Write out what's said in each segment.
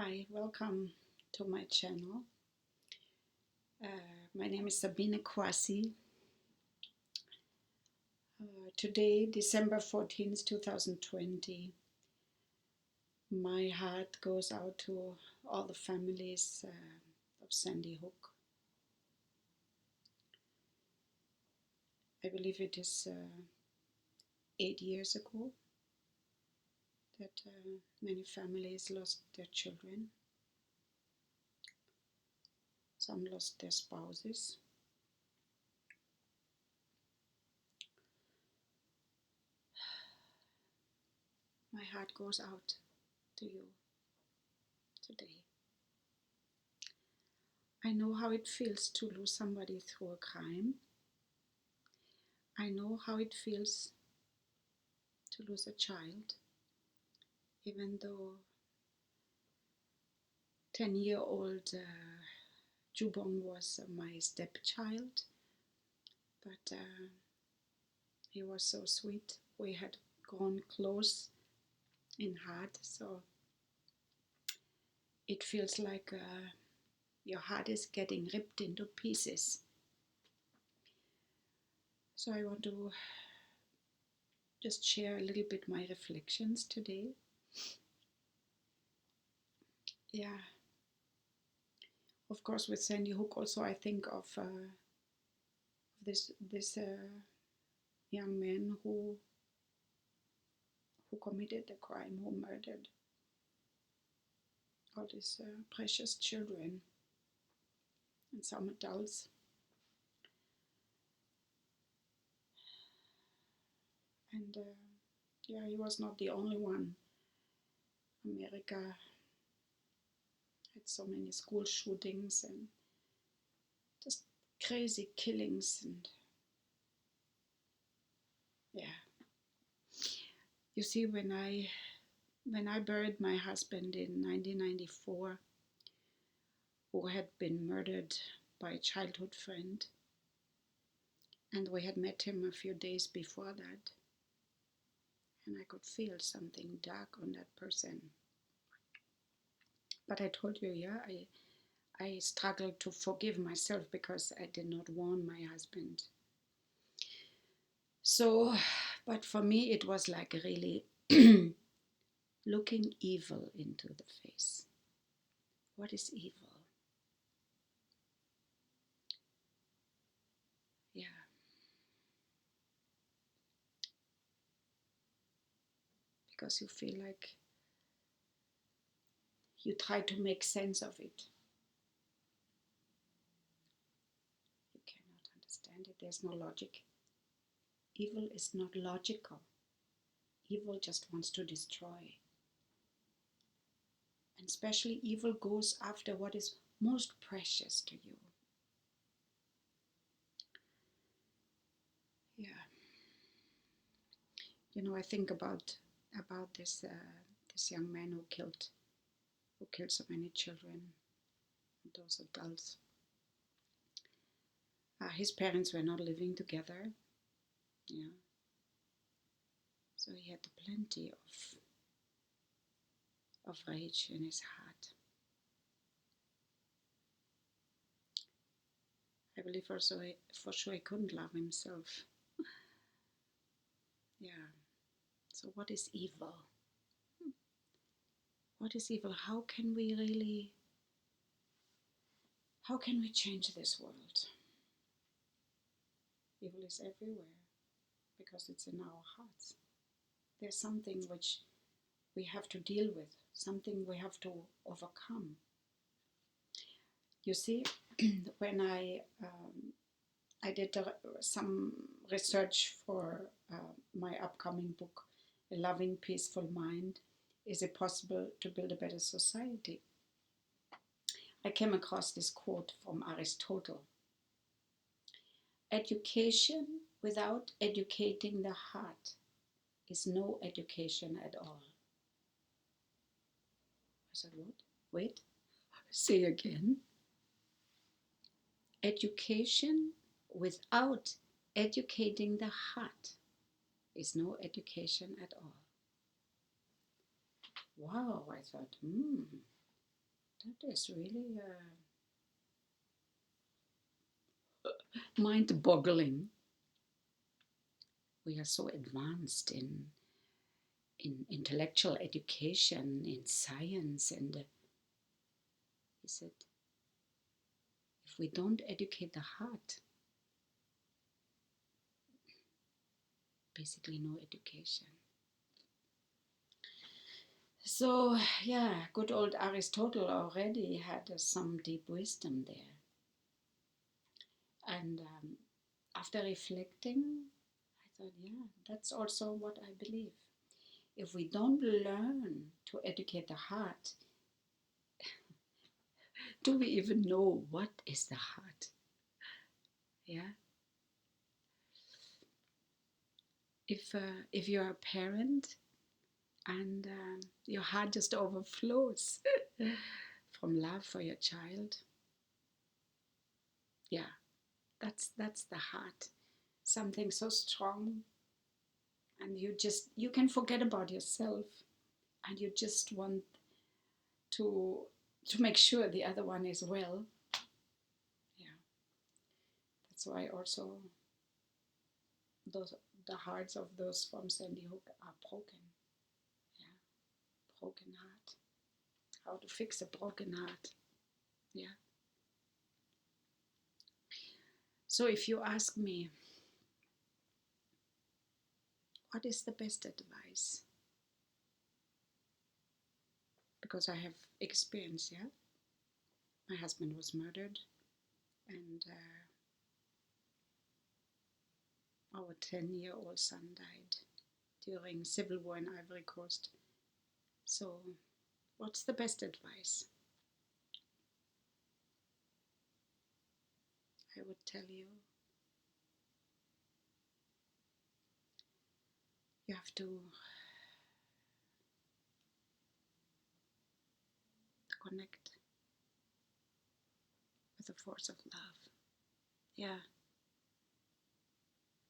Hi, welcome to my channel. My name is Sabine Kwasi. Today, December 14th, 2020, my heart goes out to all the families of Sandy Hook. I believe it is 8 years ago that many families lost their children. Some lost their spouses. My heart goes out to you today. I know how it feels to lose somebody through a crime. I know how it feels to lose a child, even though 10-year-old Jubong was my stepchild, but he was so sweet. We had grown close in heart, so it feels like your heart is getting ripped into pieces. So I want to just share a little bit my reflections today. Yeah, of course, with Sandy Hook also I think of this young man who committed the crime, who murdered all these precious children and some adults. And yeah, he was not the only one. America had so many school shootings and just crazy killings. And yeah, you see, when I buried my husband in 1994, who had been murdered by a childhood friend, and we had met him a few days before that, and I could feel something dark on that person. But I told you, yeah, I struggled to forgive myself because I did not warn my husband. So, but for me it was like really looking evil into the face. What is evil? Yeah. Because you feel like you try to make sense of it. You cannot understand it. There's no logic. Evil is not logical. Evil just wants to destroy. And especially evil goes after what is most precious to you. Yeah. You know, I think about this this young man who killed so many children, those adults. His parents were not living together. Yeah. So he had plenty of rage in his heart. I believe also for sure he couldn't love himself. Yeah. So what is evil? What is evil? How can we change this world? Evil is everywhere because it's in our hearts. There's something which we have to deal with, something we have to overcome. You see, when I did some research for my upcoming book, A Loving Peaceful Mind, Is It Possible to Build a Better Society? I came across this quote from Aristotle. Education without educating the heart is no education at all. I said, what? Wait, say again. Education without educating the heart is no education at all. Wow, I thought, That is really mind-boggling. We are so advanced in intellectual education, in science, and he said, if we don't educate the heart, basically no education. So, yeah, good old Aristotle already had some deep wisdom there. And after reflecting, I thought, yeah, that's also what I believe. If we don't learn to educate the heart, do we even know what is the heart? Yeah. If you're a parent and your heart just overflows from love for your child, yeah, that's the heart. Something so strong, and you can forget about yourself, and you just want to make sure the other one is well. Yeah, that's why also those the hearts of those from Sandy Hook are broken. Yeah, broken heart. How to fix a broken heart? Yeah. So if you ask me, what is the best advice? Because I have experience. Yeah, my husband was murdered, and our 10-year-old son died during civil war in Ivory Coast. So, what's the best advice? I would tell you, you have to connect with the force of love. Yeah.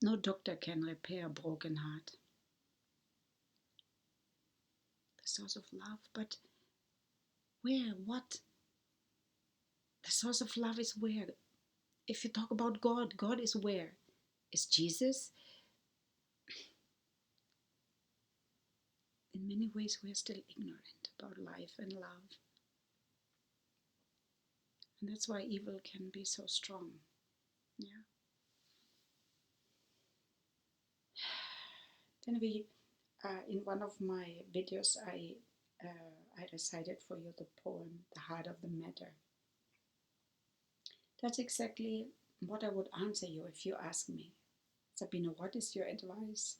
No doctor can repair a broken heart. The source of love. But where? What? The source of love is where? If you talk about God, God is where? Is Jesus? In many ways, we are still ignorant about life and love. And that's why evil can be so strong. Yeah. Then in one of my videos, I recited for you the poem, The Heart of the Matter. That's exactly what I would answer you if you ask me, Sabina, what is your advice?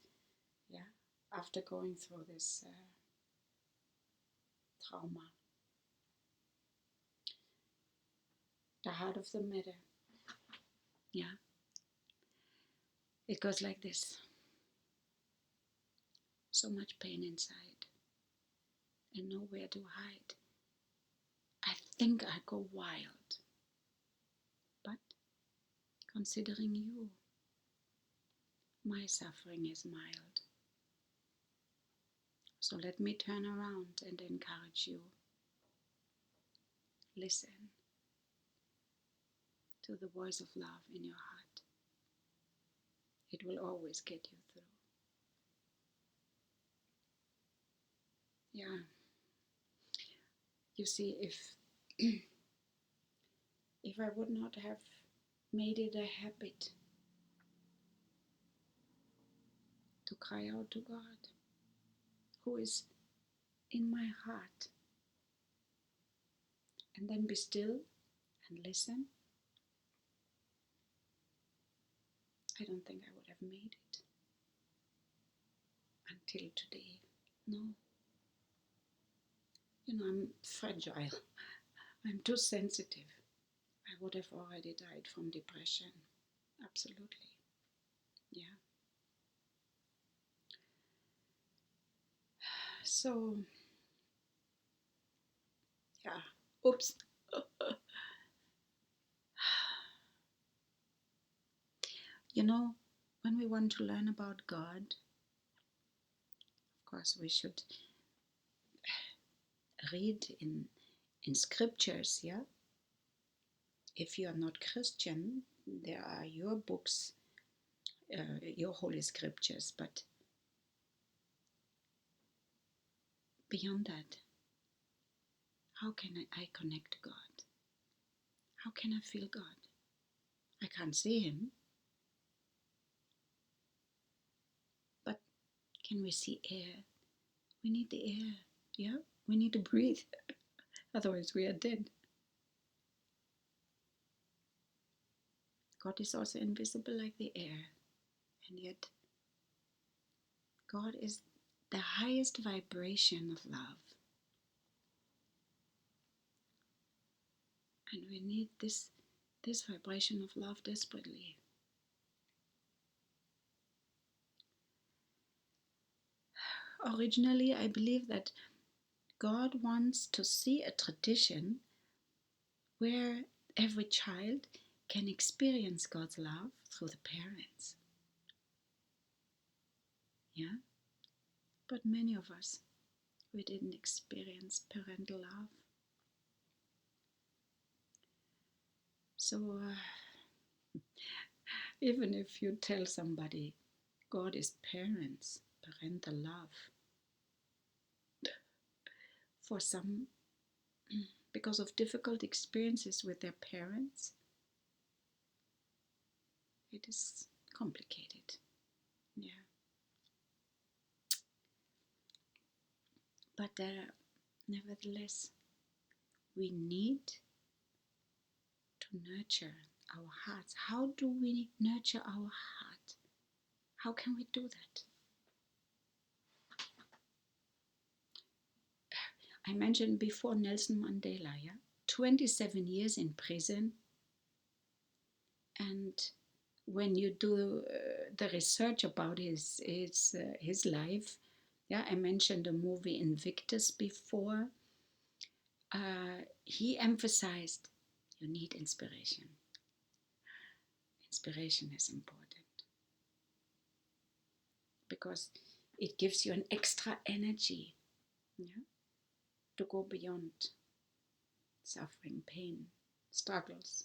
Yeah, after going through this trauma. The heart of the matter. Yeah, it goes like this. So much pain inside and nowhere to hide. I think I go wild, but considering you, my suffering is mild. So let me turn around and encourage you. Listen to the voice of love in your heart. It will always get you through. Yeah. You see, if I would not have made it a habit to cry out to God, who is in my heart, and then be still and listen, I don't think I would have made it until today. No. I'm fragile. I'm too sensitive. I would have already died from depression. Absolutely. Yeah. So, yeah. Oops. When we want to learn about God, of course, we should read in in scriptures, yeah. If you are not Christian, there are your books, your holy scriptures, but beyond that, how can I connect to God? How can I feel God? I can't see Him, but can we see air? We need the air, yeah? We need to breathe, otherwise we are dead. God is also invisible like the air, and yet God is the highest vibration of love. And we need this vibration of love desperately. Originally, I believe that God wants to see a tradition where every child can experience God's love through the parents. Yeah? But many of us, we didn't experience parental love. So even if you tell somebody God is parents, parental love, for some, because of difficult experiences with their parents, it is complicated. Yeah. But nevertheless, we need to nurture our hearts. How do we nurture our heart? How can we do that? I mentioned before Nelson Mandela, yeah? 27 years in prison. And when you do the research about his life, yeah, I mentioned the movie Invictus before. He emphasized you need inspiration. Inspiration is important because it gives you an extra energy, yeah, to go beyond suffering, pain, struggles,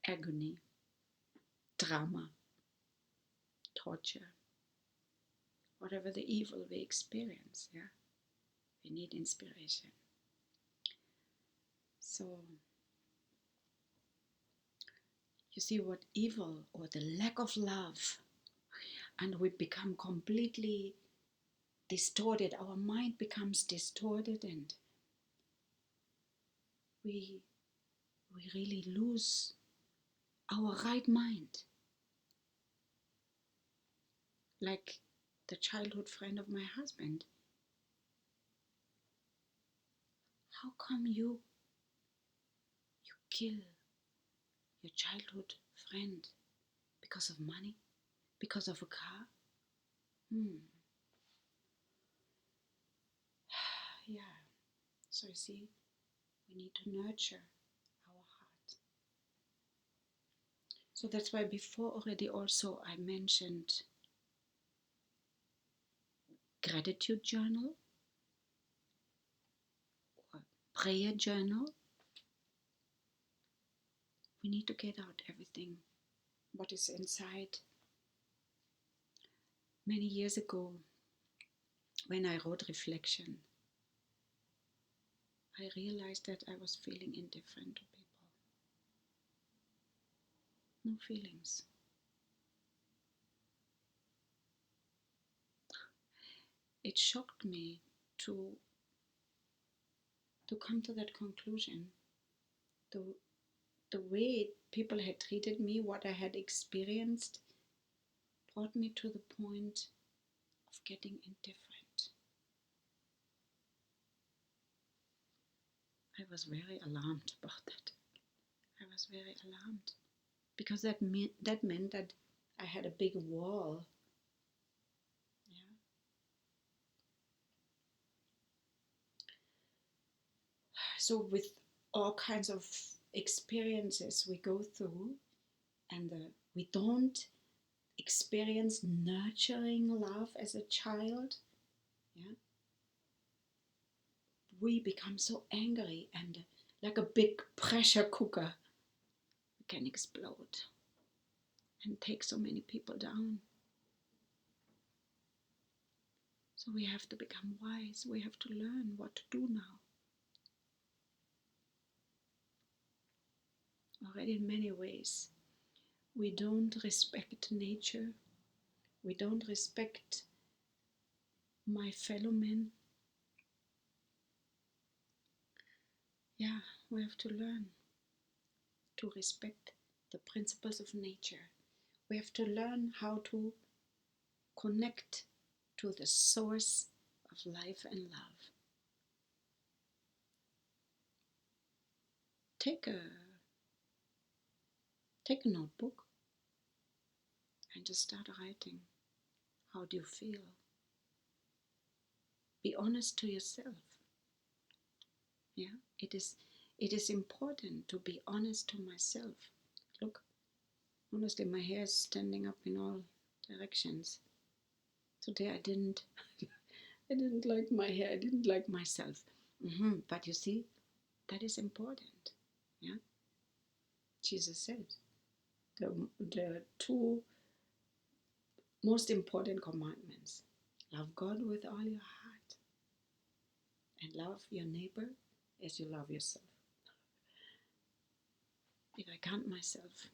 agony, drama, torture, whatever the evil we experience, yeah, we need inspiration. So you see what evil or the lack of love, and we become completely distorted. Our mind becomes distorted, and we really lose our right mind. Like the childhood friend of my husband. How come you kill your childhood friend because of money? Because of a car? Yeah. So you see, we need to nurture our heart. So that's why before already also I mentioned gratitude journal or prayer journal. We need to get out everything what is inside. Many years ago, when I wrote Reflection, I realized that I was feeling indifferent to people. No feelings. It shocked me to come to that conclusion. The way people had treated me, what I had experienced, brought me to the point of getting indifferent. I was very alarmed about that. I was very alarmed because that meant that I had a big wall. Yeah. So with all kinds of experiences we go through, and we don't experience nurturing love as a child, yeah, we become so angry and like a big pressure cooker, we can explode and take so many people down. So we have to become wise. We have to learn what to do now. Already in many ways, we don't respect nature. We don't respect my fellow men. Yeah, we have to learn to respect the principles of nature. We have to learn how to connect to the source of life and love. Take a notebook and just start writing. How do you feel? Be honest to yourself. Yeah, it is important to be honest to myself. Look, honestly, my hair is standing up in all directions. Today I didn't like my hair. I didn't like myself. But you see, that is important. Yeah, Jesus said the two most important commandments: love God with all your heart and love your neighbor as you love yourself. If I can't myself,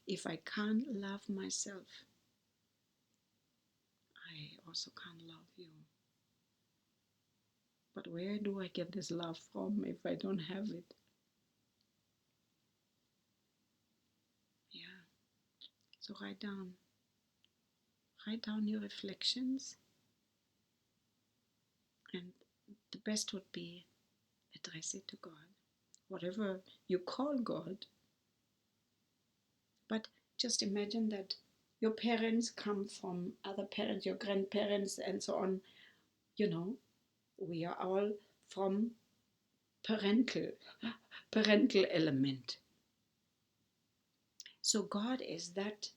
if I can't love myself, I also can't love you. But where do I get this love from if I don't have it? Yeah. So write down your reflections, and the best would be address it to God. Whatever you call God. But just imagine that your parents come from other parents, your grandparents and so on. You know, we are all from parental element. So God is that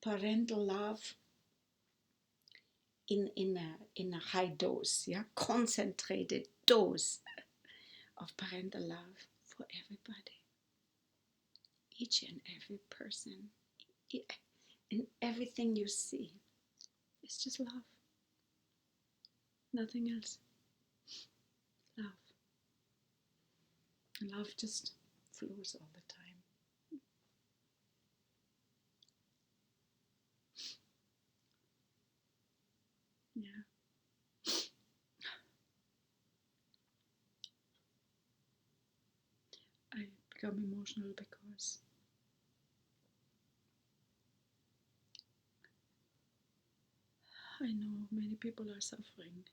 parental love in a high dose, yeah, concentrated dose of parental love for everybody, each and every person, in everything you see. It's just love, nothing else. Love. Love just flows all the time. Yeah. I become emotional because I know many people are suffering.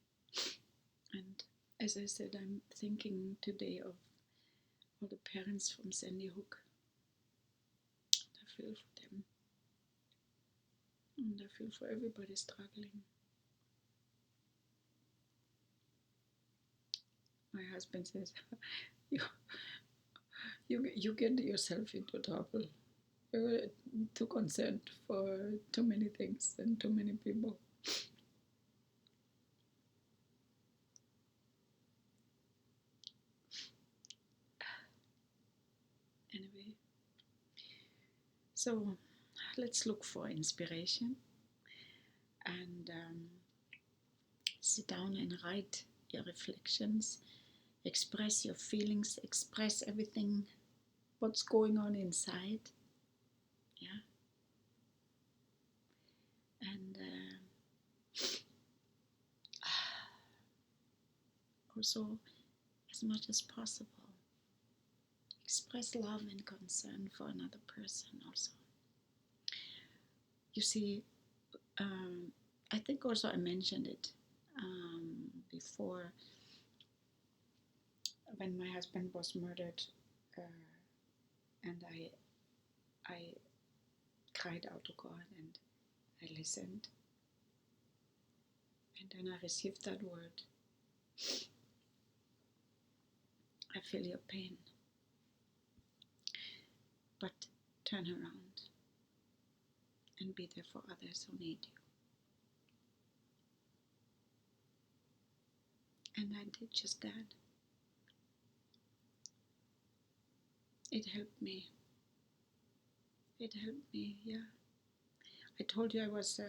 And as I said, I'm thinking today of all the parents from Sandy Hook. I feel for them. And I feel for everybody struggling. My husband says, you get yourself into trouble. You're too concerned for too many things and too many people. Anyway, so let's look for inspiration and sit down and write your reflections, express your feelings, express everything, what's going on inside. Yeah. And also, as much as possible, express love and concern for another person also. You see, I think also I mentioned it before, when my husband was murdered, and I cried out to God and I listened, and then I received that word: I feel your pain, but turn around and be there for others who need you. And I did just that. It helped me. It helped me, yeah. I told you I was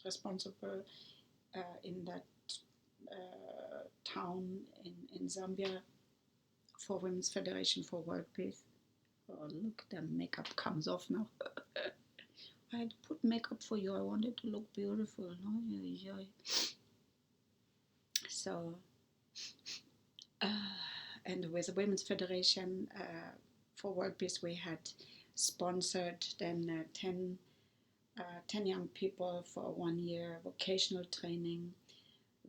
responsible in that town in Zambia for Women's Federation for World Peace. Oh, look, the makeup comes off now. I had to put makeup for you. I wanted to look beautiful. No? So, and with the Women's Federation for World Peace, we had sponsored then 10 young people for 1 year vocational training.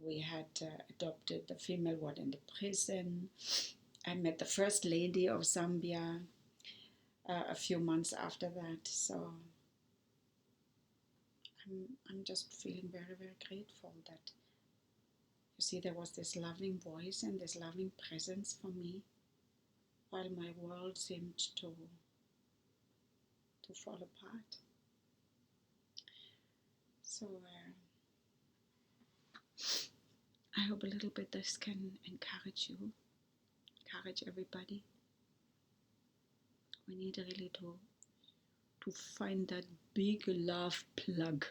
We had adopted the female ward in the prison. I met the first lady of Zambia a few months after that. So I'm just feeling very, very grateful that, you see, there was this loving voice and this loving presence for me while my world seemed to fall apart. So I hope a little bit this can encourage you, encourage everybody. We need really to find that big love plug,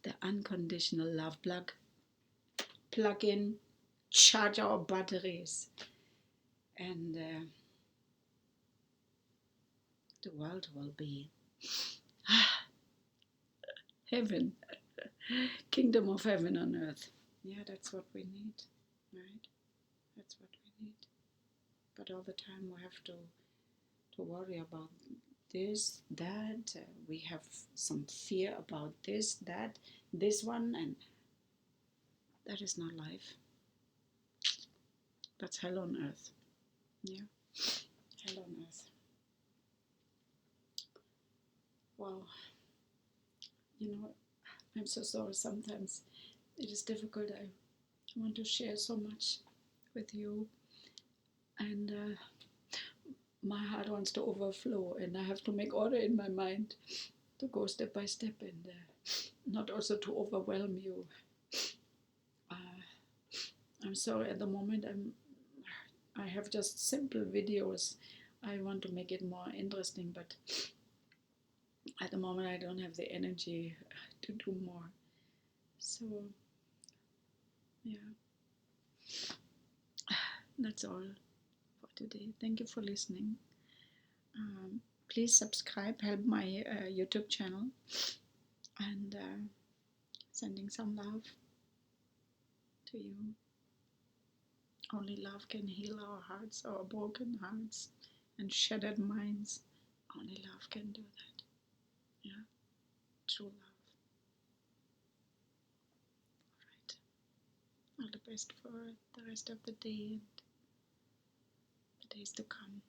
the unconditional love plug. Plug in, charge our batteries, and the world will be heaven, kingdom of heaven on earth. Yeah, that's what we need, right? That's what we need. But all the time we have to worry about this, that. We have some fear about this, that, this one, and that is not life. That's hell on earth. Yeah, hell on earth. Wow. You know, I'm so sorry. Sometimes it is difficult. I want to share so much with you, and my heart wants to overflow, and I have to make order in my mind to go step by step, and not also to overwhelm you. I'm sorry, at the moment I have just simple videos. I want to make it more interesting, but at the moment I don't have the energy to do more. So yeah, that's all for today. Thank you for listening. Please subscribe, help my YouTube channel, and sending some love to you. Only love can heal our hearts, our broken hearts and shattered minds. Only love can do that. Yeah, true love. Alright. All the best for the rest of the day and the days to come.